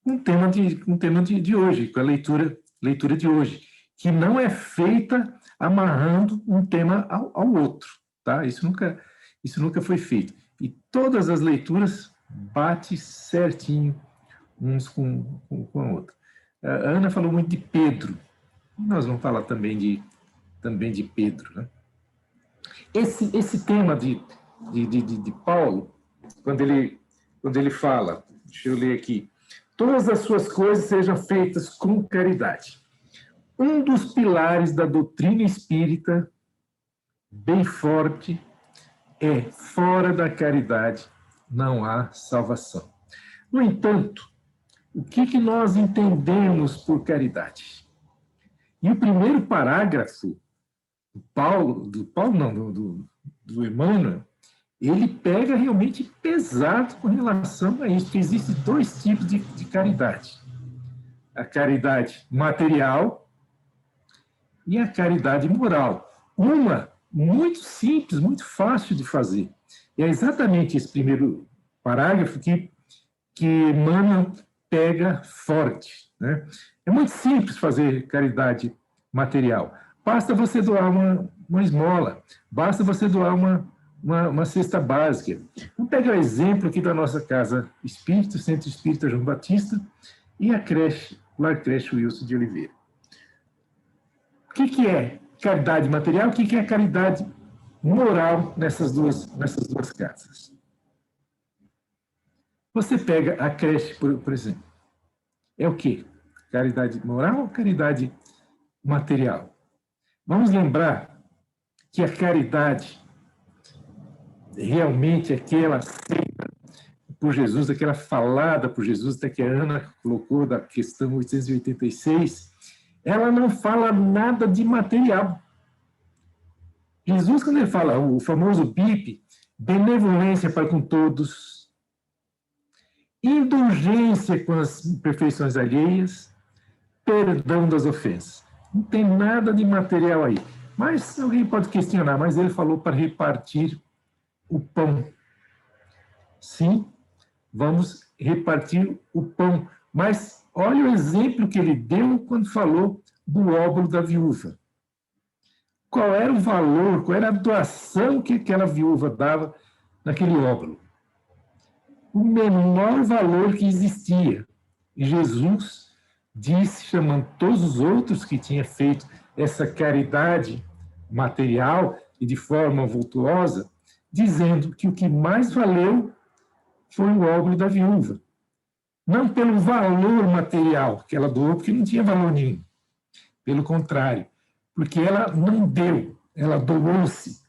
com o tema de hoje, com a leitura de hoje, que não é feita amarrando um tema ao outro, tá? Isso nunca foi feito. E todas as leituras batem certinho uns com a outra. A Ana falou muito de Pedro. Nós vamos falar também de Pedro, né? Esse tema de Paulo, quando ele fala, deixa eu ler aqui, todas as suas coisas sejam feitas com caridade. Um dos pilares da doutrina espírita, bem forte, é fora da caridade não há salvação. No entanto, o que nós entendemos por caridade? E o primeiro parágrafo do Emmanuel, ele pega realmente pesado com relação a isso, porque existem dois tipos de caridade. A caridade material e a caridade moral. Uma muito simples, muito fácil de fazer. E é exatamente esse primeiro parágrafo que Emmanuel pega forte, né? É muito simples fazer caridade material. Basta você doar uma esmola, basta você doar uma cesta básica. Vamos pegar o exemplo aqui da nossa casa espírita, Centro Espírita João Batista, e a creche, Lar Creche Wilson de Oliveira. O que é caridade material? O que é caridade moral nessas duas casas? Você pega a creche, por exemplo. É o quê? Caridade moral ou caridade material? Vamos lembrar que a caridade realmente aquela feita por Jesus, aquela falada por Jesus, até que a Ana colocou da questão 886, ela não fala nada de material. Jesus, quando ele fala o famoso BIP, benevolência para com todos, indulgência com as imperfeições alheias, perdão das ofensas. Não tem nada de material aí. Mas alguém pode questionar, mas ele falou para repartir o pão. Sim, vamos repartir o pão. Mas olha o exemplo que ele deu quando falou do óbolo da viúva. Qual era o valor, qual era a doação que aquela viúva dava naquele óbolo? O menor valor que existia. E Jesus disse, chamando todos os outros que tinham feito essa caridade material e de forma vultuosa, dizendo que o que mais valeu foi o óbolo da viúva. Não pelo valor material que ela doou, porque não tinha valor nenhum. Pelo contrário, porque ela não deu, ela doou-se.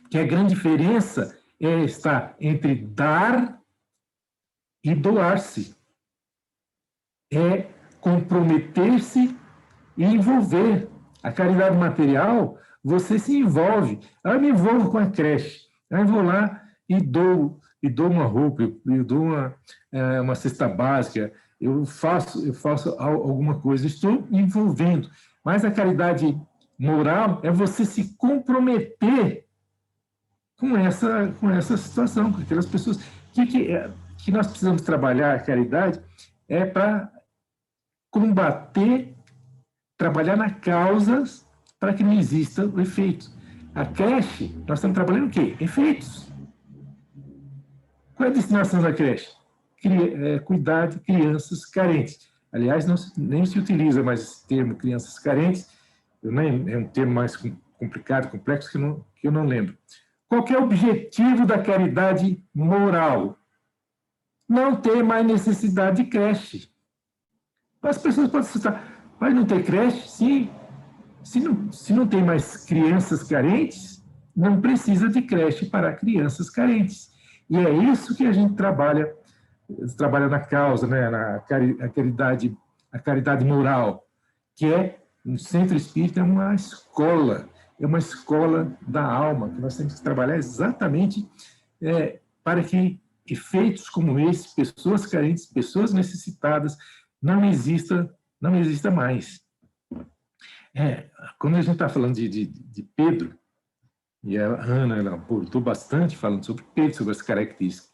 Porque a grande diferença está entre dar e doar-se. É comprometer-se e envolver. A caridade material, você se envolve. Eu me envolvo com a creche. Eu vou lá e dou e dou uma roupa, eu dou uma cesta básica, eu faço alguma coisa, estou me envolvendo. Mas a caridade moral é você se comprometer com essa situação, com aquelas pessoas. Que nós precisamos trabalhar a caridade é para combater, trabalhar na causas para que não exista o efeito. A creche, nós estamos trabalhando o quê? Efeitos. Qual é a destinação da creche? Cuidar de crianças carentes. Aliás, nem se utiliza mais esse termo, crianças carentes, é um termo mais complicado, complexo, que eu não lembro. Qual que é o objetivo da caridade moral? Não ter mais necessidade de creche. As pessoas podem assustar, vai não ter creche? Se não tem mais crianças carentes, não precisa de creche para crianças carentes. E é isso que a gente trabalha na causa, né? A caridade moral, que no Centro Espírita é uma escola da alma, que nós temos que trabalhar exatamente para que efeitos como esse, pessoas carentes, pessoas necessitadas, não exista mais. Quando a gente está falando de Pedro, e a Ana, ela abordou bastante falando sobre Pedro, sobre as características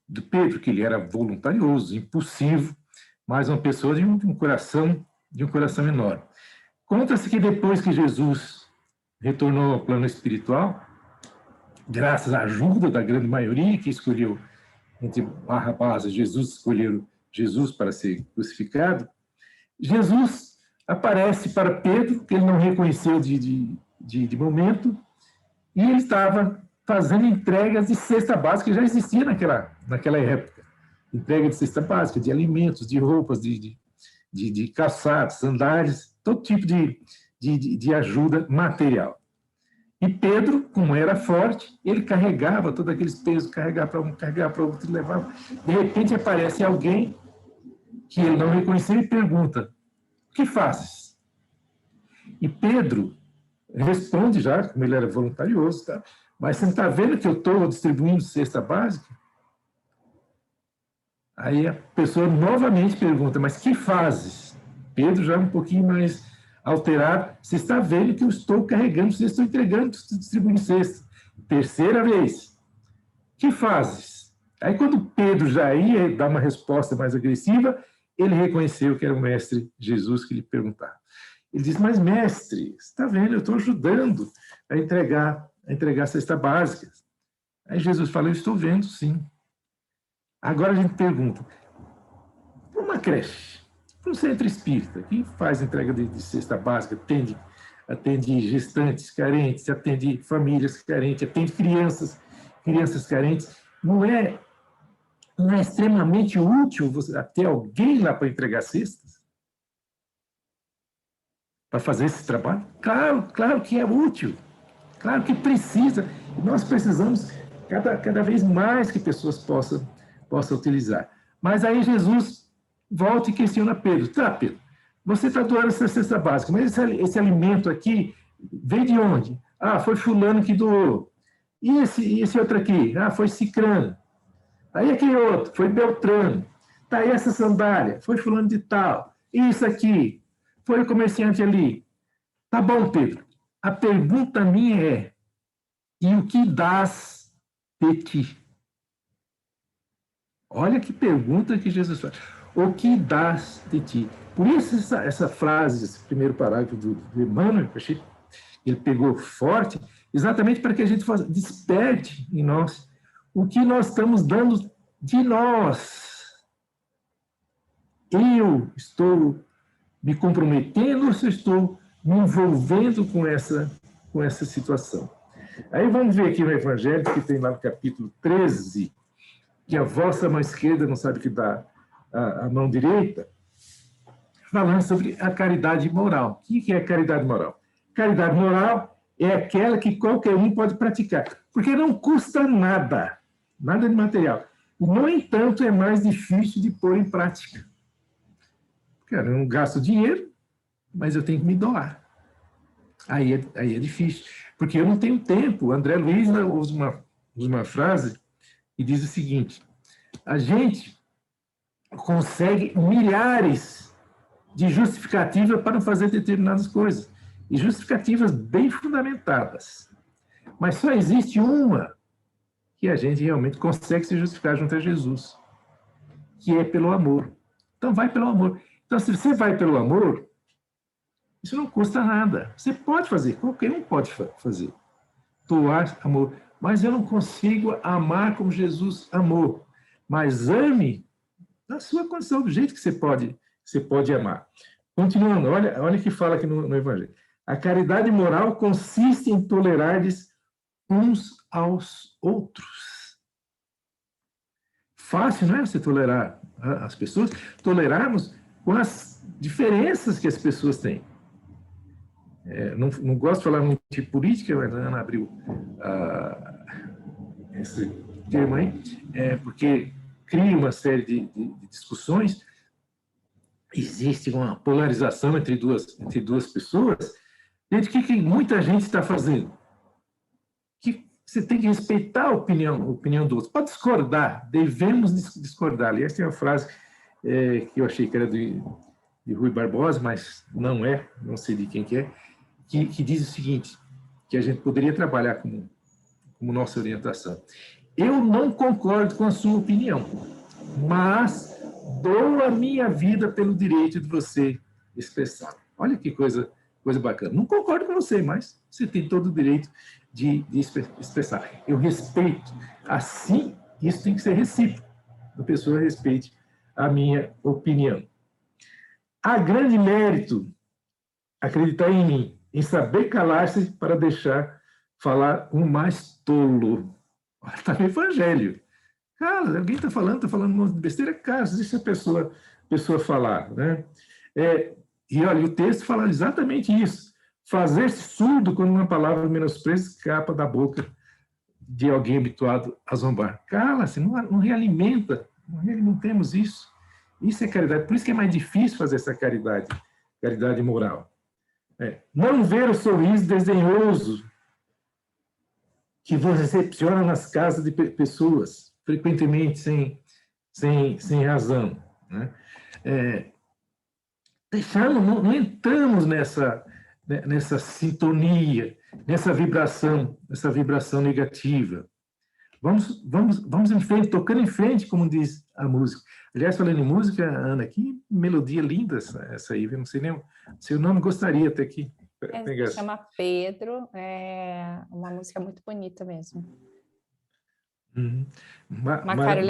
do Pedro, que ele era voluntarioso, impulsivo, mas uma pessoa de um coração enorme. Conta-se que depois que Jesus retornou ao plano espiritual, graças à ajuda da grande maioria que escolheu entre Barrabás e Jesus, escolheram Jesus para ser crucificado, Jesus aparece para Pedro, que ele não reconheceu de momento, e ele estava fazendo entregas de cesta básica, que já existia naquela época. Entrega de cesta básica, de alimentos, de roupas, de calçados, sandálias, todo tipo de ajuda material. E Pedro, como era forte, ele carregava todos aqueles pesos, carregava para um, carregava para outro, levava. De repente aparece alguém que ele não reconheceu e pergunta: o que fazes? E Pedro responde já, como ele era voluntarioso, tá? Mas você não está vendo que eu estou distribuindo cesta básica? Aí a pessoa novamente pergunta: mas que fazes? Pedro já um pouquinho mais alterado: você está vendo que eu estou carregando, você estou entregando, estou distribuindo cesta. Terceira vez: que fazes? Aí quando Pedro já ia dar uma resposta mais agressiva, ele reconheceu que era o mestre Jesus que lhe perguntava. Ele diz: mas mestre, você está vendo, eu estou ajudando a entregar cesta básica. Aí Jesus fala: eu estou vendo, sim. Agora a gente pergunta: para uma creche, para um centro espírita, que faz entrega de cesta básica, atende gestantes carentes, atende famílias carentes, atende crianças carentes, não é extremamente útil você ter alguém lá para entregar cestas? Para fazer esse trabalho? Claro que é útil, claro que precisa. Nós precisamos cada vez mais que pessoas possam utilizar. Mas aí Jesus volta e questiona Pedro: tá, Pedro, você está doando essa cesta básica, mas esse alimento aqui veio de onde? Ah, foi fulano que doou. E esse outro aqui? Ah, foi cicrano. Aí aquele outro, foi beltrano. Tá aí essa sandália, foi fulano de tal. E isso aqui, foi o comerciante ali. Tá bom, Pedro. A pergunta minha é: e o que dás de ti? Olha que pergunta que Jesus faz. O que dás de ti? Por isso essa frase, esse primeiro parágrafo do Emmanuel, ele pegou forte, exatamente para que a gente desperte em nós o que nós estamos dando de nós. Eu estou me comprometendo ou se eu estou me envolvendo com essa situação? Aí vamos ver aqui no Evangelho, que tem lá no capítulo 13, que a vossa mão esquerda não sabe o que dá a mão direita, falando sobre a caridade moral. O que é a caridade moral? Caridade moral é aquela que qualquer um pode praticar, porque não custa nada de material. No entanto, é mais difícil de pôr em prática. Cara, eu não gasto dinheiro, mas eu tenho que me doar. Aí é difícil, porque eu não tenho tempo. O André Luiz usa uma frase e diz o seguinte: a gente consegue milhares de justificativas para não fazer determinadas coisas, e justificativas bem fundamentadas. Mas só existe uma que a gente realmente consegue se justificar junto a Jesus, que é pelo amor. Então, vai pelo amor. Então, se você vai pelo amor, isso não custa nada. Você pode fazer, qualquer um pode fazer. Doar amor. Mas eu não consigo amar como Jesus amou. Mas ame na sua condição, do jeito que você pode amar. Continuando, olha o que fala aqui no Evangelho. A caridade moral consiste em tolerar-lhes uns aos outros. Fácil, não é você tolerar as pessoas? Tolerarmos com as diferenças que as pessoas têm. Não gosto de falar muito de política, mas a Ana abriu esse termo aí, porque cria uma série de discussões, existe uma polarização entre duas pessoas. Gente, o que muita gente está fazendo? Que você tem que respeitar a opinião do outro. Pode discordar, devemos discordar. Aliás, tem uma frase que eu achei que era de Rui Barbosa, mas não é, não sei de quem que é, que diz o seguinte, que a gente poderia trabalhar como nossa orientação. Eu não concordo com a sua opinião, mas dou a minha vida pelo direito de você expressar. Olha que coisa bacana. Não concordo com você, mas você tem todo o direito de expressar. Eu respeito. Assim, isso tem que ser recíproco. A pessoa respeite a minha opinião. Há grande mérito acreditar em mim, em saber calar-se para deixar falar um mais tolo. Está no Evangelho. Cara, alguém está falando um monte de besteira, cara, deixa a pessoa falar, né? E olha, o texto fala exatamente isso. Fazer-se surdo quando uma palavra menospreza escapa da boca de alguém habituado a zombar. Cala-se, não realimenta, não realimentemos isso. Isso é caridade. Por isso que é mais difícil fazer essa caridade moral. Não ver o sorriso desdenhoso que vos recepciona nas casas de pessoas, frequentemente sem razão. Né? Não entramos nessa sintonia, nessa vibração negativa. Vamos em frente, tocando em frente, como diz a música. Aliás, falando em música, Ana, que melodia linda essa aí, eu não sei nem seu nome, gostaria até que pegar. Se chama Pedro, é uma música muito bonita mesmo. Macário,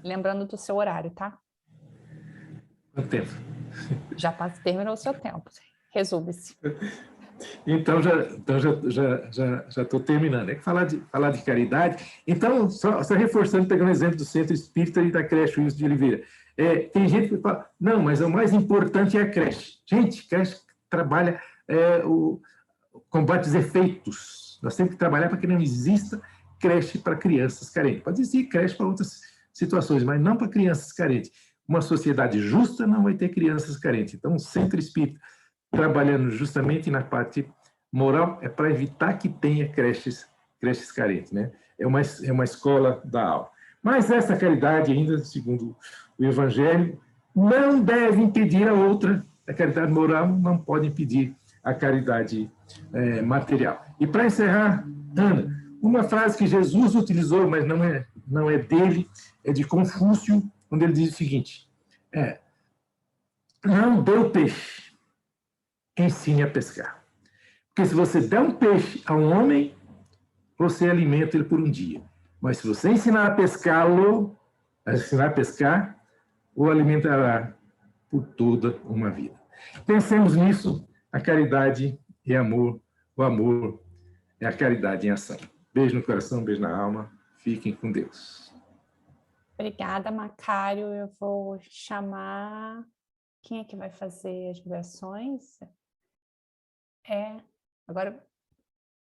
lembrando do seu horário, tá? Quanto tempo? Já terminou o seu tempo, resume-se. Então, já estou terminando. É que falar de caridade. Então, só reforçando, pegando o exemplo do Centro Espírita e da creche Wilson de Oliveira. Tem gente que fala, não, mas o mais importante é a creche. Gente, creche trabalha combate os efeitos. Nós temos que trabalhar para que não exista creche para crianças carentes. Pode existir creche para outras situações, mas não para crianças carentes. Uma sociedade justa não vai ter crianças carentes. Então, o Centro Espírita, trabalhando justamente na parte moral, é para evitar que tenha creches carentes, né? É uma escola da alma. Mas essa caridade, ainda segundo o Evangelho, não deve impedir a outra. A caridade moral não pode impedir a caridade material. E para encerrar, Ana, uma frase que Jesus utilizou, mas não é dele, é de Confúcio, onde ele diz o seguinte: não dê o peixe, ensine a pescar. Porque se você der um peixe a um homem, você alimenta ele por um dia. Mas se você ensinar a pescá-lo, ensinar a pescar, o alimentará por toda uma vida. Pensemos nisso, a caridade é amor, o amor é a caridade em ação. Beijo no coração, beijo na alma, fiquem com Deus. Obrigada, Macário. Eu vou chamar... Quem é que vai fazer as orações? Agora,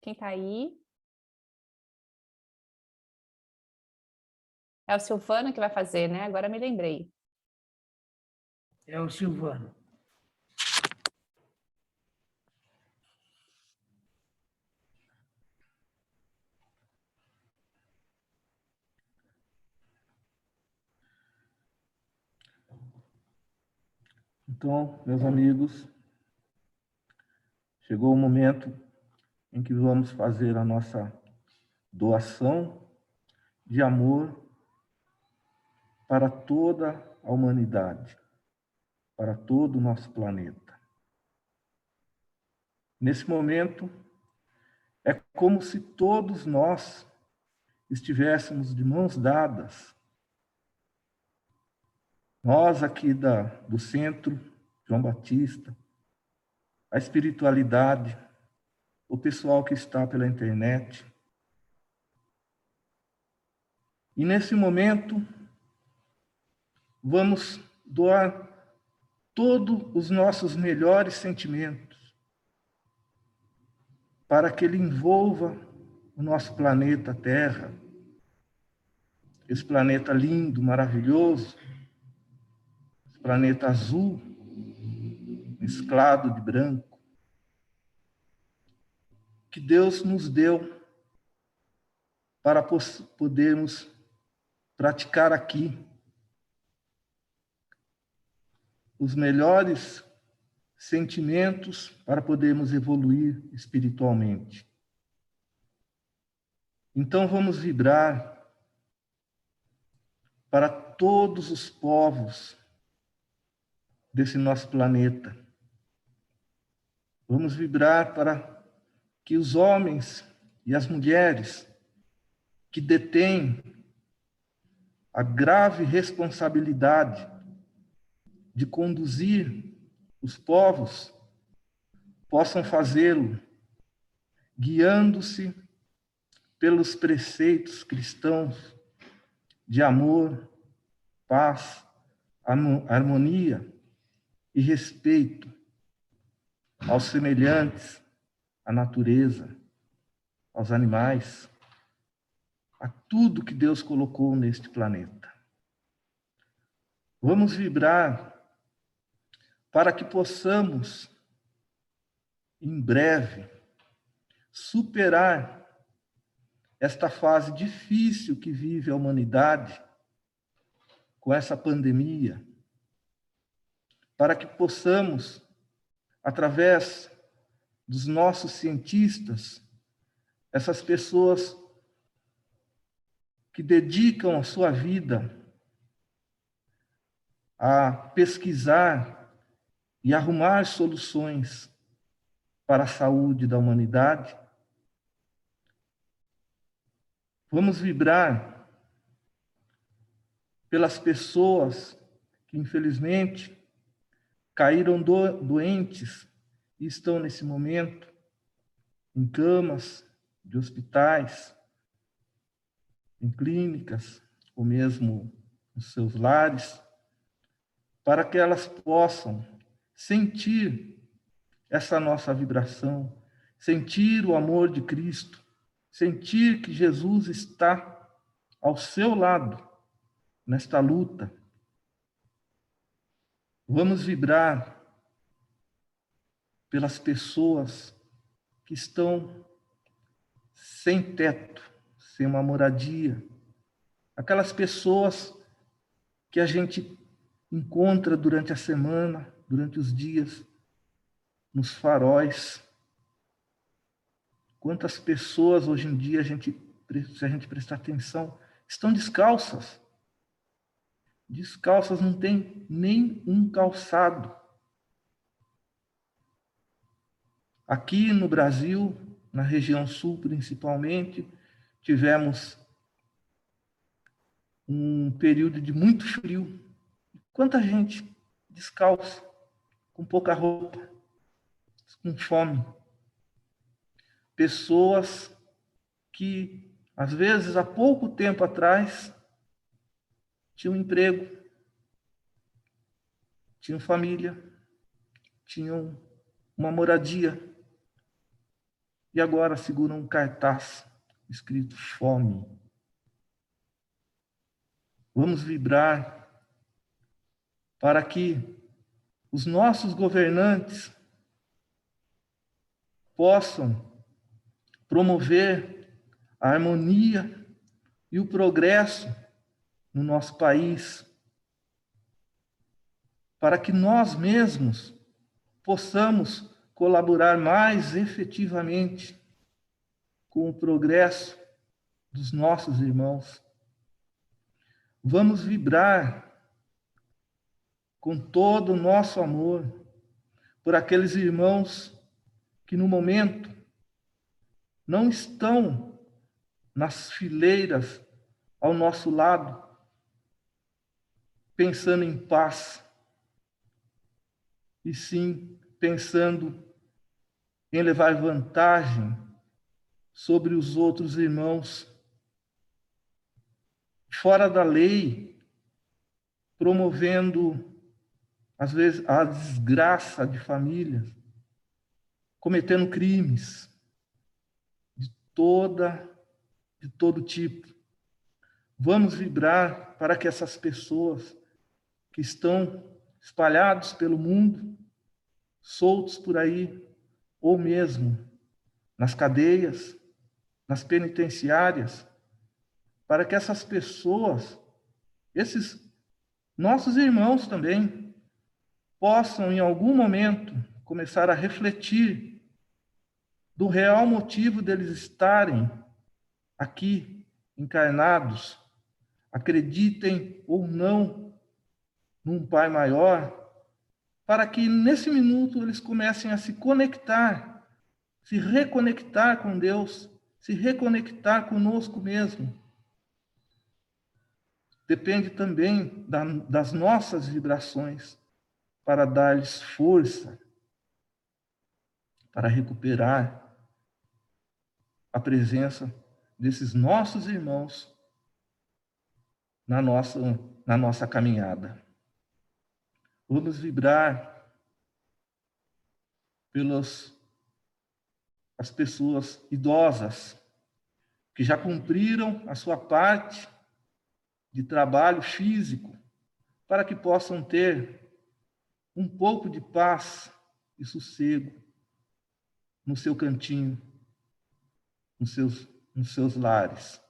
quem está aí? É o Silvano que vai fazer, né? Agora me lembrei. É o Silvano. Então, meus amigos, chegou o momento em que vamos fazer a nossa doação de amor para toda a humanidade, para todo o nosso planeta. Nesse momento, é como se todos nós estivéssemos de mãos dadas. Nós aqui do Centro João Batista, a espiritualidade, o pessoal que está pela internet. E nesse momento, vamos doar todos os nossos melhores sentimentos para que ele envolva o nosso planeta Terra, esse planeta lindo, maravilhoso, esse planeta azul, mesclado de branco, que Deus nos deu para podermos praticar aqui os melhores sentimentos para podermos evoluir espiritualmente. Então vamos vibrar para todos os povos desse nosso planeta. Vamos vibrar para que os homens e as mulheres que detêm a grave responsabilidade de conduzir os povos possam fazê-lo guiando-se pelos preceitos cristãos de amor, paz, harmonia e respeito aos semelhantes, à natureza, aos animais, a tudo que Deus colocou neste planeta. Vamos vibrar para que possamos, em breve, superar esta fase difícil que vive a humanidade com essa pandemia, para que possamos, através dos nossos cientistas, essas pessoas que dedicam a sua vida a pesquisar e arrumar soluções para a saúde da humanidade, vamos vibrar pelas pessoas que, infelizmente, caíram doentes e estão, nesse momento, em camas de hospitais, em clínicas, ou mesmo nos seus lares, para que elas possam sentir essa nossa vibração, sentir o amor de Cristo, sentir que Jesus está ao seu lado nesta luta. Vamos vibrar pelas pessoas que estão sem teto, sem uma moradia, aquelas pessoas que a gente encontra durante a semana, durante os dias, nos faróis. Quantas pessoas hoje em dia, se a gente prestar atenção, estão descalças. Descalças, não tem nem um calçado. Aqui no Brasil, na região sul principalmente, tivemos um período de muito frio. Quanta gente descalça, com pouca roupa, com fome. Pessoas que, às vezes, há pouco tempo atrás, tinham emprego, tinham família, tinham uma moradia, e agora seguram um cartaz escrito fome. Vamos vibrar para que os nossos governantes possam promover a harmonia e o progresso no nosso país. para que nós mesmos possamos colaborar mais efetivamente com o progresso dos nossos irmãos. Vamos vibrar com todo o nosso amor por aqueles irmãos que no momento não estão nas fileiras ao nosso lado, pensando em paz, e sim pensando em levar vantagem sobre os outros irmãos, fora da lei, promovendo, às vezes, a desgraça de famílias, cometendo crimes de todo tipo. Vamos vibrar para que essas pessoas que estão espalhados pelo mundo, soltos por aí, ou mesmo nas cadeias, nas penitenciárias, para que essas pessoas, esses nossos irmãos também, possam, em algum momento, começar a refletir do real motivo deles estarem aqui, encarnados, acreditem ou não num Pai maior, para que nesse minuto eles comecem a se conectar, se reconectar com Deus, se reconectar conosco mesmo. Depende também das nossas vibrações para dar-lhes força, para recuperar a presença desses nossos irmãos na nossa caminhada. Vamos vibrar pelas as pessoas idosas que já cumpriram a sua parte de trabalho físico, para que possam ter um pouco de paz e sossego no seu cantinho, nos seus lares.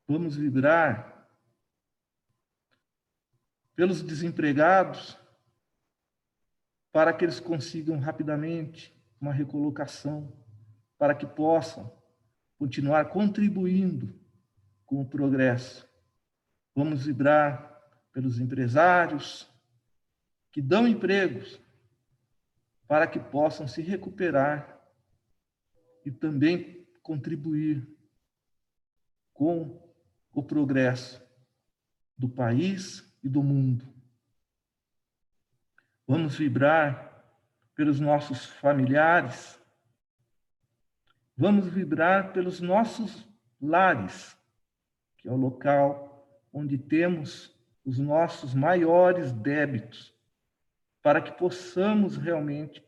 Vamos vibrar pelos desempregados, para que eles consigam rapidamente uma recolocação, para que possam continuar contribuindo com o progresso. Vamos vibrar pelos empresários que dão empregos, para que possam se recuperar e também contribuir com o progresso do país e do mundo. Vamos vibrar pelos nossos familiares, vamos vibrar pelos nossos lares, que é o local onde temos os nossos maiores débitos, para que possamos realmente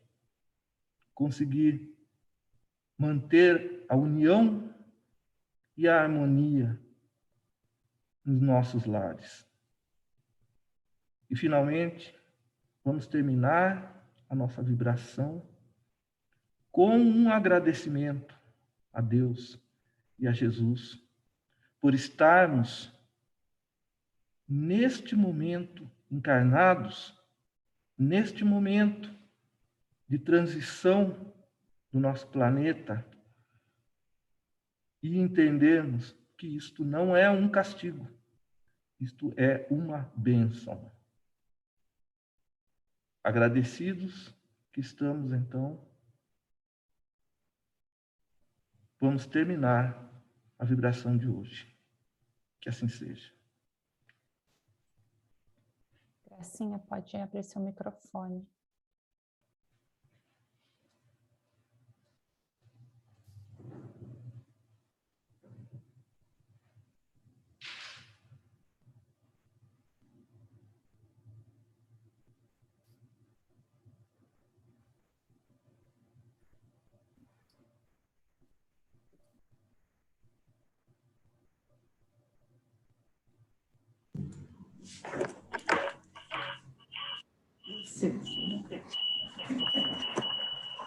conseguir manter a união e a harmonia nos nossos lares. E, finalmente, vamos terminar a nossa vibração com um agradecimento a Deus e a Jesus por estarmos neste momento encarnados, neste momento de transição do nosso planeta, e entendermos que isto não é um castigo, isto é uma bênção. Agradecidos que estamos, então, vamos terminar a vibração de hoje. Que assim seja. Gracinha, pode abrir seu microfone.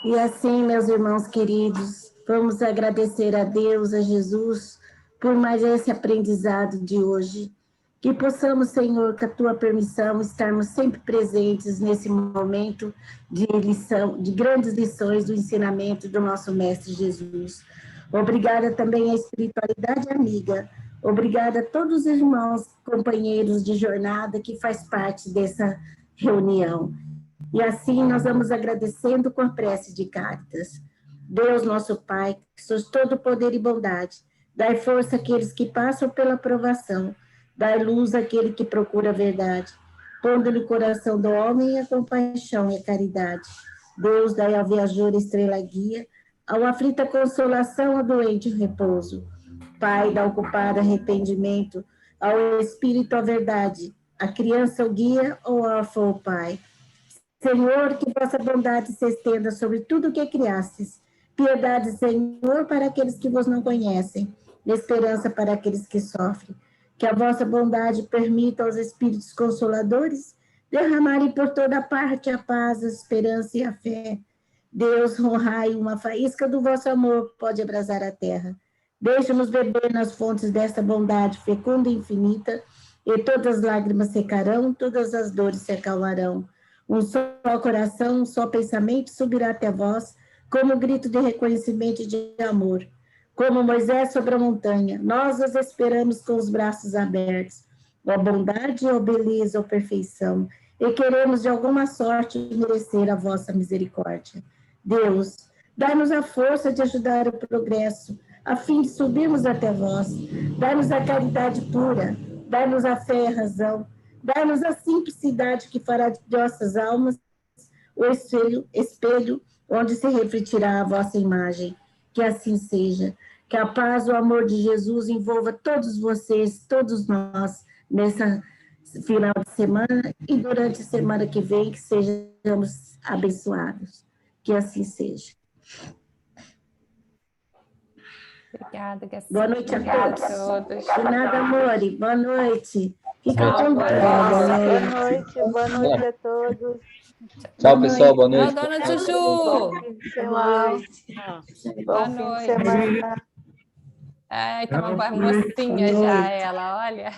E assim, meus irmãos queridos, vamos agradecer a Deus, a Jesus, por mais esse aprendizado de hoje, Que possamos, Senhor, com a tua permissão, estarmos sempre presentes nesse momento de lição, de grandes lições do ensinamento do nosso Mestre Jesus. Obrigada também à espiritualidade amiga. Obrigada a todos os irmãos, companheiros de jornada que faz parte dessa reunião. E assim nós vamos agradecendo com a prece de Cáritas. Deus, nosso Pai, que sois todo poder e bondade, dai força àqueles que passam pela provação, dai luz àquele que procura a verdade, pondo no coração do homem a compaixão e a caridade. Deus, dai ao viajor estrela guia, ao aflito a consolação, ao doente o repouso. Pai, dá ao culpado arrependimento, ao espírito a verdade, a criança o guia, ou órfão o pai. Senhor, que vossa bondade se estenda sobre tudo o que criastes. Piedade, Senhor, para aqueles que vos não conhecem, esperança para aqueles que sofrem. Que a vossa bondade permita aos espíritos consoladores derramarem por toda parte a paz, a esperança e a fé. Deus, honrai uma faísca do vosso amor, pode abrasar a terra. Deixe-nos beber nas fontes desta bondade fecunda e infinita, e todas as lágrimas secarão, todas as dores se acalmarão. Um só coração, um só pensamento subirá até vós, como um grito de reconhecimento e de amor. Como Moisés sobre a montanha, nós os esperamos com os braços abertos. Ó bondade, ó beleza, ó perfeição, e queremos de alguma sorte merecer a vossa misericórdia. Deus, dai-nos a força de ajudar o progresso, a fim de subirmos até vós. Dai-nos a caridade pura, dai-nos a fé e a razão, dai-nos a simplicidade que fará de nossas almas o espelho onde se refletirá a vossa imagem. Que assim seja. Que a paz, o amor de Jesus envolva todos vocês, todos nós, nessa final de semana e durante a semana que vem, que sejamos abençoados. Que assim seja. Obrigada, Gaci. Boa noite Obrigada a todos. todos. De nada, Amore. Boa noite. Fica Boa com noite. Deus. Boa noite a todos. Tchau, pessoal. Boa Boa noite. dona Juju. Boa Boa fim de noite. semana. Ai, tá uma mocinha já ela, olha.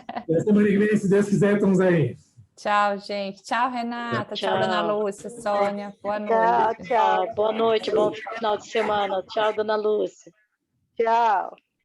Até semana que vem, se Deus quiser, estamos aí. Tchau, gente. Tchau, Renata. Tchau, dona Lúcia, Sônia. Boa Tchau, noite. tchau. Boa noite, bom final de semana. Tchau, dona Lúcia. Tchau.